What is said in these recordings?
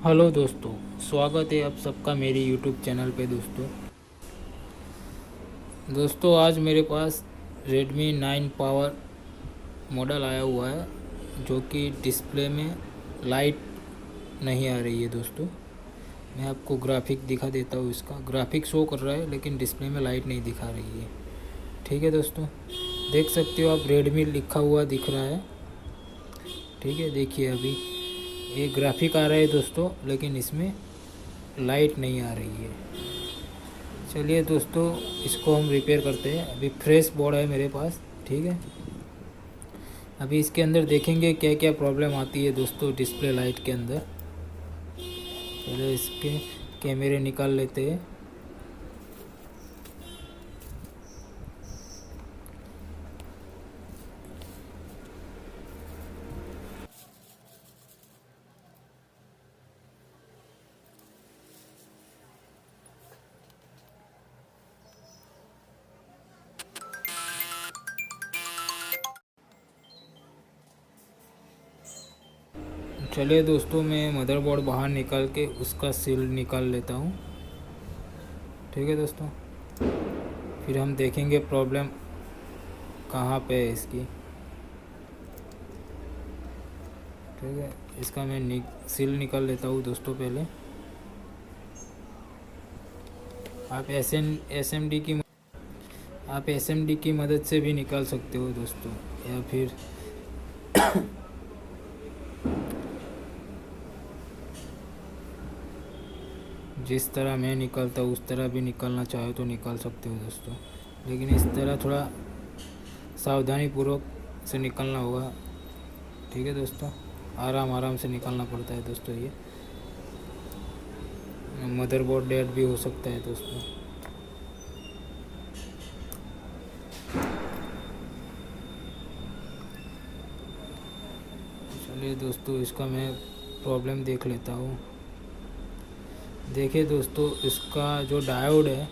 Hello दोस्तों, स्वागत है आप सबका मेरी यूट्यूब चैनल पे। दोस्तों आज मेरे पास Redmi 9 पावर मॉडल आया हुआ है, जो कि डिस्प्ले में लाइट नहीं आ रही है। दोस्तों मैं आपको ग्राफिक दिखा देता हूँ। इसका ग्राफिक शो कर रहा है लेकिन डिस्प्ले में लाइट नहीं दिखा रही है। ठीक है दोस्तों, देख सकते हो आप, Redmi लिखा हुआ दिख रहा है। ठीक है, देखिए अभी ये ग्राफिक आ रहा है दोस्तों, लेकिन इसमें लाइट नहीं आ रही है। चलिए दोस्तों, इसको हम रिपेयर करते हैं। अभी फ्रेश बोर्ड है मेरे पास। ठीक है, अभी इसके अंदर देखेंगे क्या क्या प्रॉब्लम आती है दोस्तों डिस्प्ले लाइट के अंदर। चलो इसके कैमरे निकाल लेते हैं। चलिए दोस्तों, मैं मदरबोर्ड बाहर निकाल के उसका सील निकाल लेता हूँ। ठीक है दोस्तों, फिर हम देखेंगे प्रॉब्लम कहाँ पे है इसकी। ठीक है, इसका मैं सील निकाल लेता हूँ दोस्तों। पहले आप एस एम डी की मदद से भी निकाल सकते हो दोस्तों, या फिर जिस तरह मैं निकालता हूँ उस तरह भी निकालना चाहे तो निकाल सकते हो दोस्तों। लेकिन इस तरह थोड़ा सावधानी पूर्वक से निकालना होगा। ठीक है दोस्तों, आराम से निकालना पड़ता है दोस्तों। ये मदरबोर्ड डेड भी हो सकता है दोस्तों। चलिए दोस्तों, इसका मैं प्रॉब्लम देख लेता हूँ। देखिए दोस्तों, इसका जो डायोड है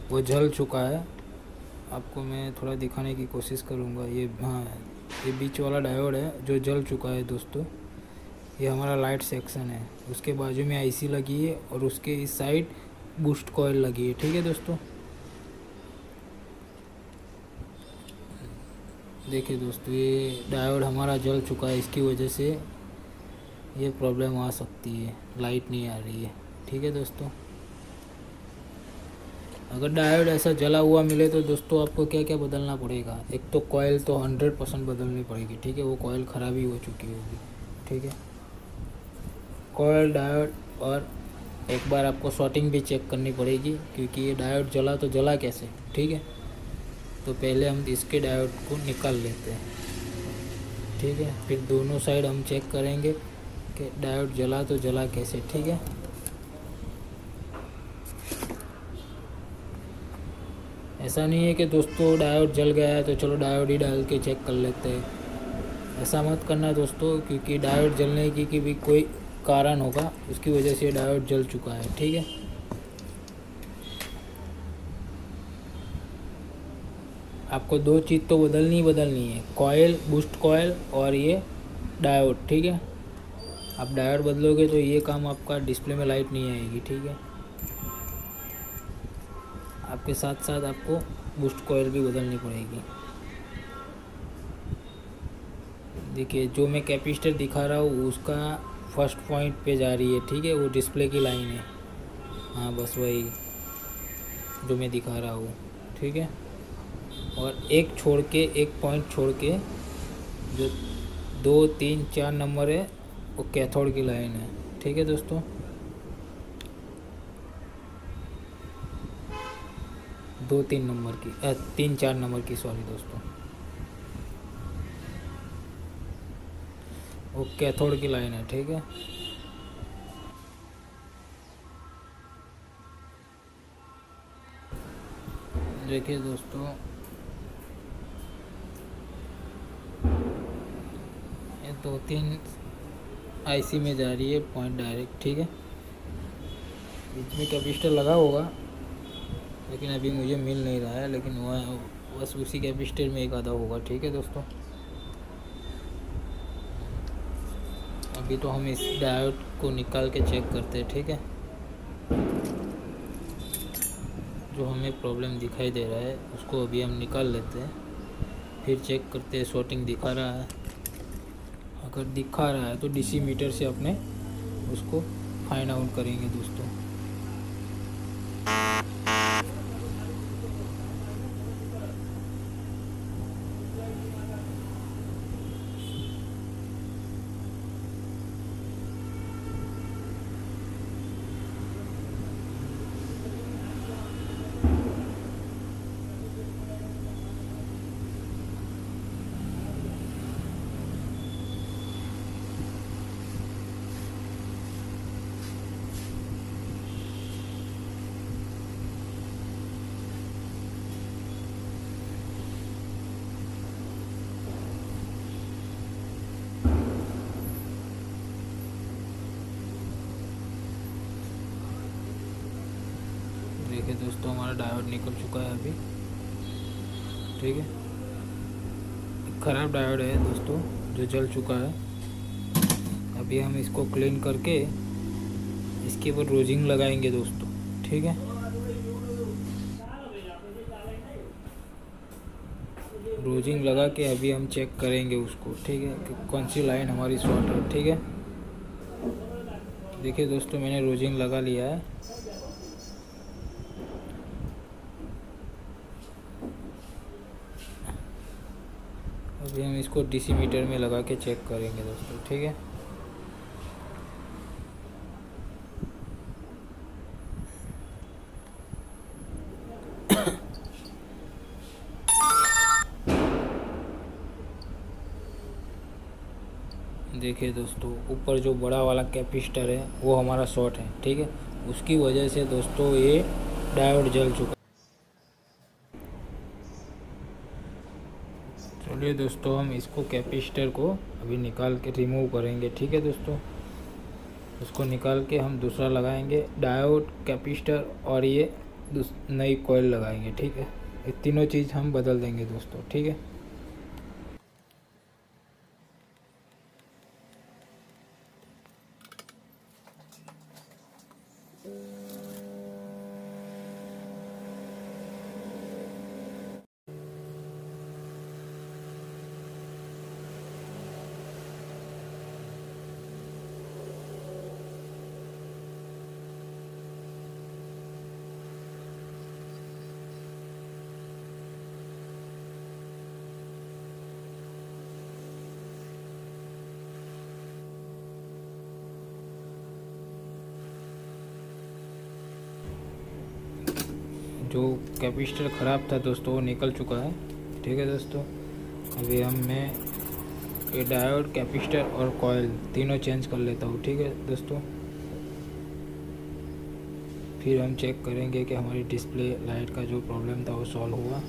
वो जल चुका है। आपको मैं थोड़ा दिखाने की कोशिश करूँगा। ये ये बीच वाला डायोड है जो जल चुका है दोस्तों। ये हमारा लाइट सेक्शन है, उसके बाजू में आईसी लगी है और उसके इस साइड बूस्ट कॉइल लगी है। ठीक है दोस्तों, देखिए दोस्तों, ये डायोड हमारा जल चुका है। इसकी वजह से ये प्रॉब्लम आ सकती है, लाइट नहीं आ रही है। ठीक है दोस्तों, अगर डायोड ऐसा जला हुआ मिले तो दोस्तों आपको क्या क्या बदलना पड़ेगा। एक तो कॉइल तो 100% बदलनी पड़ेगी। ठीक है, वो कॉइल ख़राब ही हो चुकी होगी। ठीक है, कॉइल, डायोड, और एक बार आपको शॉर्टिंग भी चेक करनी पड़ेगी, क्योंकि ये डायोड जला तो जला कैसे। ठीक है, तो पहले हम इसके डायोड को निकाल लेते हैं। ठीक है, फिर दोनों साइड हम चेक करेंगे कि डायोड जला तो जला कैसे। ठीक है, ऐसा नहीं है कि दोस्तों डायोड जल गया है तो चलो डायोड ही डाल के चेक कर लेते हैं। ऐसा मत करना दोस्तों, क्योंकि डायोड जलने की भी कोई कारण होगा, उसकी वजह से डायोड जल चुका है। ठीक है, आपको दो चीज़ तो बदलनी है, कॉइल, बूस्ट कॉइल और ये डायोड। ठीक है, आप डायोड बदलोगे तो ये काम आपका, डिस्प्ले में लाइट नहीं आएगी। ठीक है, आपके साथ साथ आपको बूस्ट कॉइल भी बदलनी पड़ेगी। देखिए, जो मैं कैपेसिटर दिखा रहा हूँ उसका फर्स्ट पॉइंट पे जा रही है। ठीक है, वो डिस्प्ले की लाइन है। हाँ, बस वही जो मैं दिखा रहा हूँ। ठीक है, और एक पॉइंट छोड़ के जो 2, 3, 4 नंबर है वो कैथोड की लाइन है। ठीक है दोस्तों, 2, 3 नंबर की 3, 4 नंबर की, सॉरी दोस्तों, वो कैथोड की लाइन है। ठीक है, देखिए दोस्तों, ये 2-3 आईसी में जा रही है पॉइंट डायरेक्ट। ठीक है, बीच में कैपेसिटर लगा होगा लेकिन अभी मुझे मिल नहीं रहा है, लेकिन वह बस उसी कैपेसिटर में एक आधा होगा। ठीक है दोस्तों, अभी तो हम इस डायोड को निकाल के चेक करते हैं, ठीक है। जो हमें प्रॉब्लम दिखाई दे रहा है उसको अभी हम निकाल लेते हैं, फिर चेक करते हैं शॉर्टिंग दिखा रहा है। अगर दिखा रहा है तो डीसी मीटर से अपने उसको फाइंड आउट करेंगे दोस्तों। देखिए दोस्तों, हमारा डायोड निकल चुका है अभी, ठीक है। ख़राब डायोड है दोस्तों जो जल चुका है। अभी हम इसको क्लीन करके इसके ऊपर रोजिंग लगाएंगे दोस्तों, ठीक है। रोजिंग लगा के अभी हम चेक करेंगे उसको, ठीक है, कि कौन सी लाइन हमारी शॉर्ट है, ठीक है। देखिए दोस्तों, मैंने रोजिंग लगा लिया है। अभी हम इसको डीसी मीटर में लगा के चेक करेंगे दोस्तों, ठीक है। देखिए दोस्तों, ऊपर जो बड़ा वाला कैपेसिटर है वो हमारा शॉर्ट है, ठीक है। उसकी वजह से दोस्तों ये डायोड जल चुका। चलिए दोस्तों, हम इसको कैपेसिटर को अभी निकाल के रिमूव करेंगे, ठीक है दोस्तों। उसको निकाल के हम दूसरा लगाएंगे, डायोड, कैपेसिटर और ये नई कॉइल लगाएंगे, ठीक है। ये तीनों चीज़ हम बदल देंगे दोस्तों, ठीक है। जो कैपेसिटर ख़राब था दोस्तों वो निकल चुका है, ठीक है दोस्तों। अभी मैं ये डायोड, कैपेसिटर और कॉइल तीनों चेंज कर लेता हूँ, ठीक है दोस्तों। फिर हम चेक करेंगे कि हमारी डिस्प्ले लाइट का जो प्रॉब्लम था वो सॉल्व हुआ।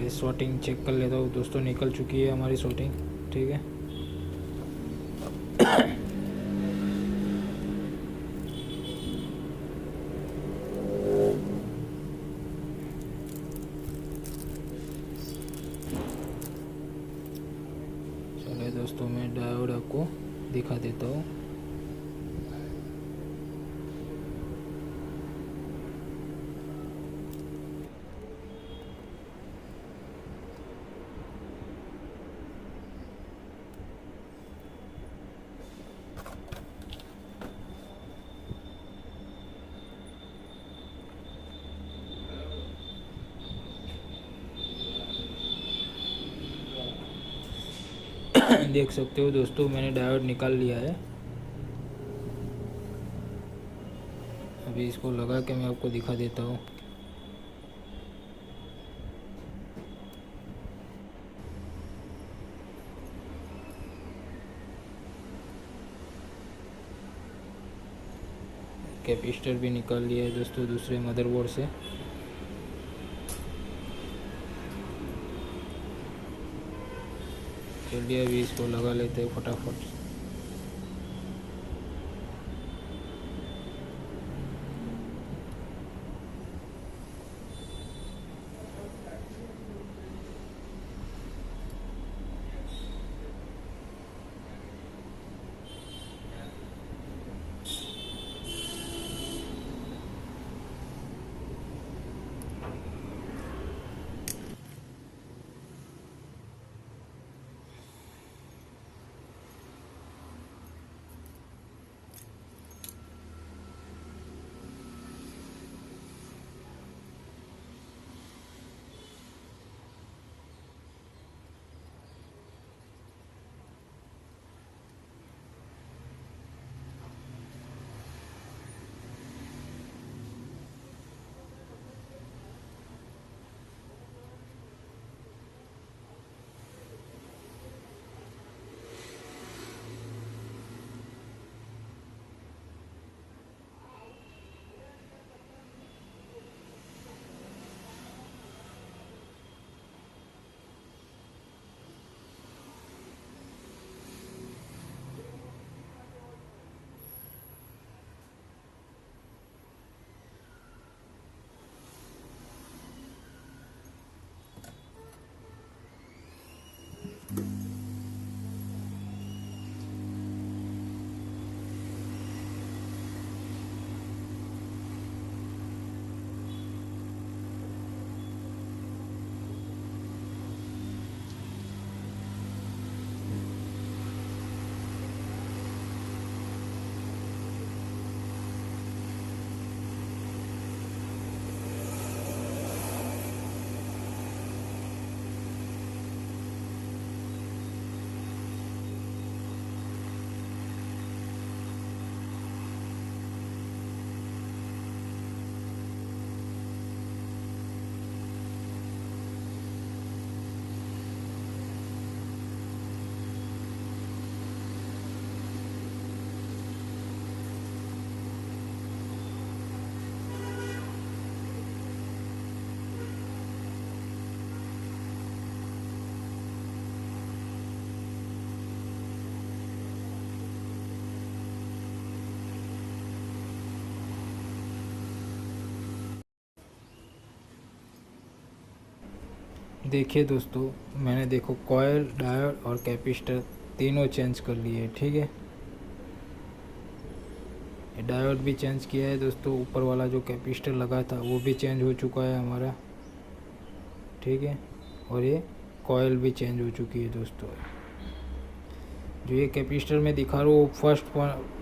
शॉर्टिंग चेक कर लेता हूँ दोस्तों, निकल चुकी है हमारी शॉर्टिंग, ठीक है। चलिए दोस्तों, मैं डायोड आपको दिखा देता हूँ। देख सकते हो दोस्तों, मैंने डायोड निकाल लिया है। अभी इसको लगा के मैं आपको दिखा देता हूँ। कैपेसिटर भी निकाल लिया है दोस्तों दूसरे मदरबोर्ड से। चलिए अभी इसको लगा लेते हैं फटाफट। देखिए दोस्तों, मैंने देखो कॉयल, डायोड और कैपेसिटर तीनों चेंज कर लिए, ठीक है। डायोड भी चेंज किया है दोस्तों, ऊपर वाला जो कैपेसिटर लगा था वो भी चेंज हो चुका है हमारा, ठीक है। और ये कॉयल भी चेंज हो चुकी है दोस्तों। जो ये कैपेसिटर में दिखा रहा हूँ वो फर्स्ट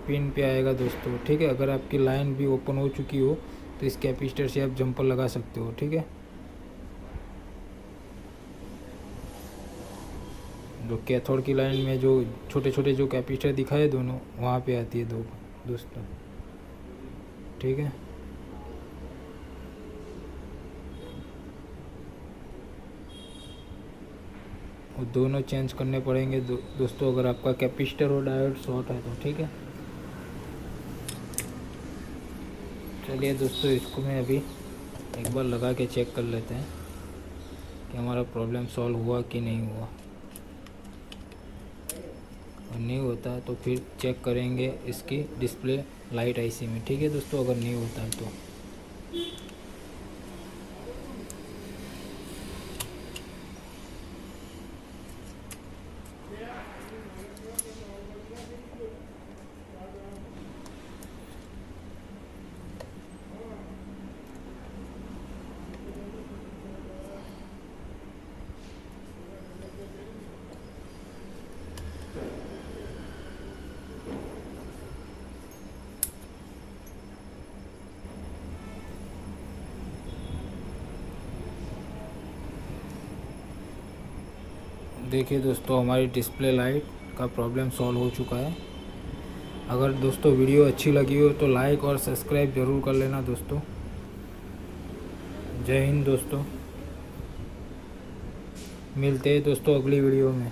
पिन पे आएगा दोस्तों, ठीक है। अगर आपकी लाइन भी ओपन हो चुकी हो तो इस कैपेसिटर से आप जंपर लगा सकते हो, ठीक है। जो कैथोड की लाइन में जो छोटे छोटे जो कैपेसिटर दिखाए दोनों, वहाँ पे आती है दो दोस्तों, ठीक है। वो दोनों चेंज करने पड़ेंगे दोस्तों, अगर आपका कैपेसिटर और डायोड शॉर्ट है तो, ठीक है। चलिए दोस्तों, इसको मैं अभी एक बार लगा के चेक कर लेते हैं कि हमारा प्रॉब्लम सॉल्व हुआ कि नहीं हुआ। और नहीं होता है तो फिर चेक करेंगे इसकी डिस्प्ले लाइट आईसी में, ठीक है दोस्तों। अगर नहीं होता है तो देखिए दोस्तों, हमारी डिस्प्ले लाइट का प्रॉब्लम सॉल्व हो चुका है। अगर दोस्तों वीडियो अच्छी लगी हो तो लाइक और सब्सक्राइब ज़रूर कर लेना दोस्तों। जय हिंद दोस्तों, मिलते हैं दोस्तों अगली वीडियो में।